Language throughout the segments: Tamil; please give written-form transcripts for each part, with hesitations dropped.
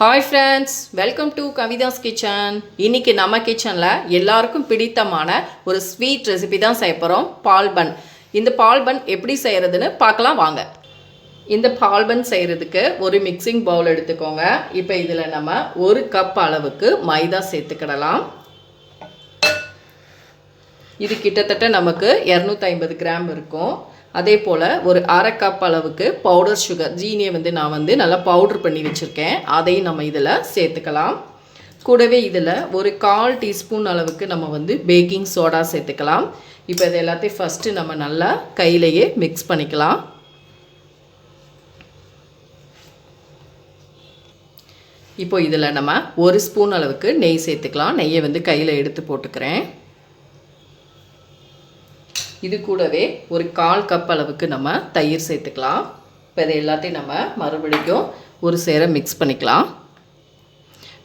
Hi friends, welcome to Kavitha's kitchen. இன்றைக்கி நம்ம கிச்சனில் எல்லாருக்கும் பிடித்தமான ஒரு ஸ்வீட் ரெசிபி தான் செய்ய போகிறோம், பால் பன். இந்த பால் பன் எப்படி செய்கிறதுன்னு பார்க்கலாம் வாங்க. இந்த பால் பன் செய்கிறதுக்கு ஒரு மிக்சிங் பவுல் எடுத்துக்கோங்க. இப்போ இதில் நம்ம 1 கப் அளவுக்கு மைதா சேர்த்துக்கிடலாம். இது கிட்டத்தட்ட நமக்கு 250 கிராம் இருக்கும். அதே போல் ஒரு அரை கப் அளவுக்கு பவுடர் சுகர், ஜீனியை நான் நல்லா பவுட்ரு பண்ணி வச்சுருக்கேன். அதையும் நம்ம இதில் சேர்த்துக்கலாம். கூடவே இதில் ஒரு 1/4 டீஸ்பூன் அளவுக்கு நம்ம பேக்கிங் சோடா சேர்த்துக்கலாம். இப்போ இது எல்லாத்தையும் ஃபஸ்ட்டு நம்ம நல்லா கையிலையே மிக்ஸ் பண்ணிக்கலாம். இப்போ இதில் நம்ம 1 ஸ்பூன் அளவுக்கு நெய் சேர்த்துக்கலாம். நெய்யை கையில் எடுத்து போட்டுக்கிறேன். இது கூடவே ஒரு 1/4 கப் அளவுக்கு நம்ம தயிர் சேர்த்துக்கலாம். இப்போ இதை எல்லாத்தையும் நம்ம மறுபடியும் ஒரு சேர மிக்ஸ் பண்ணிக்கலாம்.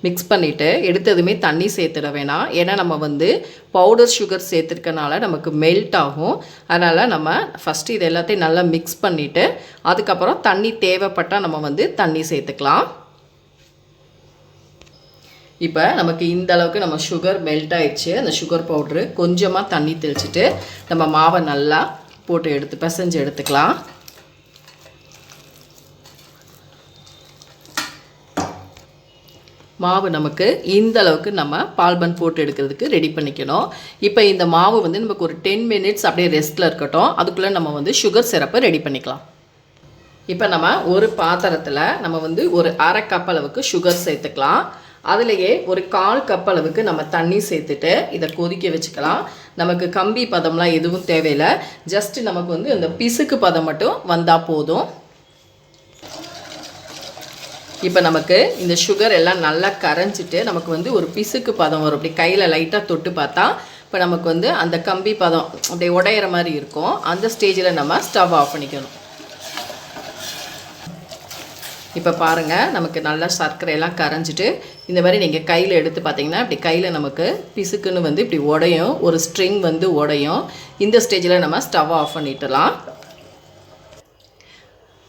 மிக்ஸ் பண்ணிவிட்டு எடுத்ததுமே தண்ணி சேர்த்துட வேணாம். ஏன்னா நம்ம பவுடர் சுகர் சேர்த்துருக்கனால நமக்கு மெல்ட் ஆகும். அதனால் நம்ம ஃபஸ்ட்டு இது எல்லாத்தையும் நல்லா மிக்ஸ் பண்ணிவிட்டு அதுக்கப்புறம் தண்ணி தேவைப்பட்டால் நம்ம தண்ணி சேர்த்துக்கலாம். இப்போ நமக்கு இந்த அளவுக்கு நம்ம சுகர் மெல்ட் ஆயிடுச்சு. அந்த சுகர் பவுட்ரு கொஞ்சமாக தண்ணி தெளிச்சிட்டு நம்ம மாவை நல்லா போட்டு பிசைஞ்சு எடுத்துக்கலாம். மாவு நமக்கு இந்த அளவுக்கு நம்ம பால் பன் போட்டு எடுக்கிறதுக்கு ரெடி பண்ணிக்கணும். இப்போ இந்த மாவு நமக்கு ஒரு 10 மினிட்ஸ் அப்படியே ரெஸ்ட்டில் இருக்கட்டும். அதுக்குள்ளே நம்ம சுகர் சிரப்பை ரெடி பண்ணிக்கலாம். இப்போ நம்ம ஒரு பாத்திரத்தில் நம்ம ஒரு அரை கப் அளவுக்கு சுகர் சேர்த்துக்கலாம். அதுலேயே ஒரு 1/4 கப் அளவுக்கு நம்ம தண்ணி சேர்த்துட்டு இதை கொதிக்க வச்சுக்கலாம். நமக்கு கம்பி பதம்லாம் எதுவும் தேவையில்லை. ஜஸ்ட்டு நமக்கு இந்த பிசுக்கு பதம் மட்டும் வந்தால் போதும். இப்போ நமக்கு இந்த சுகர் எல்லாம் நல்லா கரைஞ்சிட்டு நமக்கு ஒரு பிசுக்கு பதம் வரும். அப்படி கையில் லைட்டாக தொட்டு பார்த்தா இப்போ நமக்கு அந்த கம்பி பதம் அப்படியே உடையிற மாதிரி இருக்கும். அந்த ஸ்டேஜில் நம்ம ஸ்டவ் ஆஃப் பண்ணிக்கணும். இப்போ பாருங்கள், நமக்கு நல்லா சர்க்கரையெல்லாம் கரைஞ்சிட்டு இந்த மாதிரி நீங்கள் கையில் எடுத்து பார்த்தீங்கன்னா இப்படி கையில் நமக்கு பிசுக்குன்னு இப்படி உடையும், ஒரு ஸ்ட்ரிங் உடையும். இந்த ஸ்டேஜில் நம்ம ஸ்டவ் ஆஃப் பண்ணிடலாம்.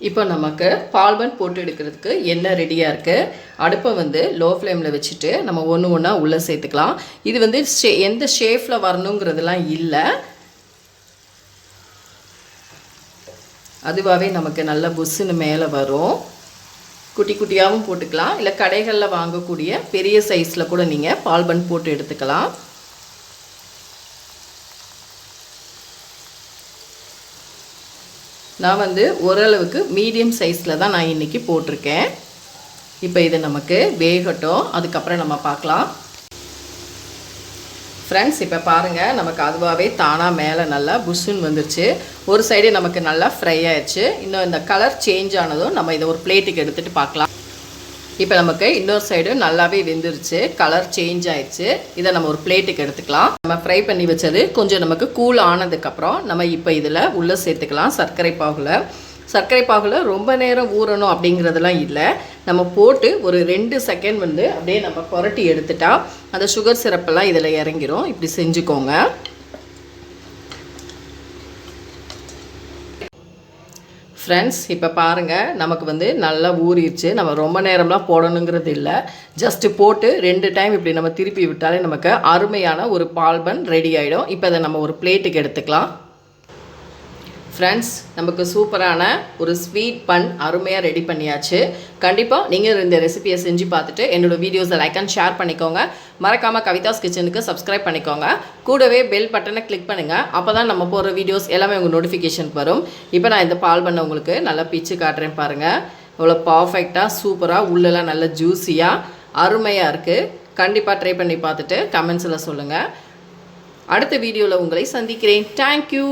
இப்போ நமக்கு பால் பன் போட்டு எடுக்கிறதுக்கு எண்ணெய் ரெடியாக இருக்குது. அடுப்பை லோ ஃப்ளேமில் வச்சுட்டு நம்ம ஒன்று ஒன்றா உள்ளே சேர்த்துக்கலாம். இது எந்த ஷேப்பில் வரணுங்கிறதுலாம் இல்லை. அதுவாகவே நமக்கு நல்லா புஷ்ஷுன்னு மேலே வரும். குட்டி குட்டியாகவும் போட்டுக்கலாம். இல்லை கடைகளில் வாங்கக்கூடிய பெரிய சைஸில் கூட நீங்கள் பால் பன் போட்டு எடுத்துக்கலாம். நான் ஓரளவுக்கு மீடியம் சைஸில் தான் நான் இன்றைக்கி போட்டிருக்கேன். இப்போ இது நமக்கு வேகட்டும், அதுக்கப்புறம் நம்ம பார்க்கலாம். ஃப்ரெண்ட்ஸ், இப்போ பாருங்கள், நமக்கு அதுவாகவே தானாக மேலே நல்லா புஷ்ஷுன்னு வந்துருச்சு. ஒரு சைடு நமக்கு நல்லா ஃப்ரை ஆயிடுச்சு. இன்னும் இந்த கலர் சேஞ்ச் ஆனதும் நம்ம இதை ஒரு பிளேட்டுக்கு எடுத்துகிட்டு பார்க்கலாம். இப்போ நமக்கு இன்னொரு சைடு நல்லாவே வெந்துருச்சு, கலர் சேஞ்ச் ஆயிடுச்சு. இதை நம்ம ஒரு பிளேட்டுக்கு எடுத்துக்கலாம். நம்ம ஃப்ரை பண்ணி வச்சது கொஞ்சம் நமக்கு கூல் ஆனதுக்கப்புறம் நம்ம இப்போ இதில் உள்ளே சேர்த்துக்கலாம். சர்க்கரை பாகில் ரொம்ப நேரம் ஊறணும் அப்படிங்கிறதுலாம் இல்லை. நம்ம போட்டு ஒரு 2 செகண்ட் அப்படியே நம்ம புரட்டி எடுத்துட்டா அந்த சுகர் சிரப்பெல்லாம் இதில் இறங்கிரும். இப்படி செஞ்சுக்கோங்க. ஃப்ரெண்ட்ஸ், இப்போ பாருங்கள், நமக்கு நல்லா ஊறிடுச்சு. நம்ம ரொம்ப நேரம்லாம் போடணுங்கிறது இல்லை. ஜஸ்ட்டு போட்டு 2 டைம் இப்படி நம்ம திருப்பி விட்டாலே நமக்கு அருமையான ஒரு பால் பன் ரெடி ஆகிடும். இப்போ அதை நம்ம ஒரு பிளேட்டுக்கு எடுத்துக்கலாம். ஃப்ரெண்ட்ஸ், நமக்கு சூப்பரான ஒரு ஸ்வீட் பன் அருமையாக ரெடி பண்ணியாச்சு. கண்டிப்பாக நீங்கள் இந்த ரெசிபியை செஞ்சு பார்த்துட்டு என்னோடய வீடியோஸை லைக் அண்ட் ஷேர் பண்ணிக்கோங்க. மறக்காமல் கவிதாஸ் கிச்சனுக்கு சப்ஸ்கிரைப் பண்ணிக்கோங்க. கூடவே பெல் பட்டனை கிளிக் பண்ணுங்கள். அப்போ தான் நம்ம போகிற வீடியோஸ் எல்லாமே உங்கள் நோட்டிஃபிகேஷனுக்கு வரும். இப்போ நான் இந்த பால் பண்ண உங்களுக்கு நல்லா பிச்சு காட்டுறேன் பாருங்கள். இவ்வளோ பர்ஃபெக்டாக சூப்பராக உள்ளெல்லாம் நல்லா ஜூஸியாக அருமையாக இருக்குது. கண்டிப்பாக ட்ரை பண்ணி பார்த்துட்டு கமெண்ட்ஸில் சொல்லுங்கள். அடுத்த வீடியோவில் உங்களை சந்திக்கிறேன். தேங்க்யூ.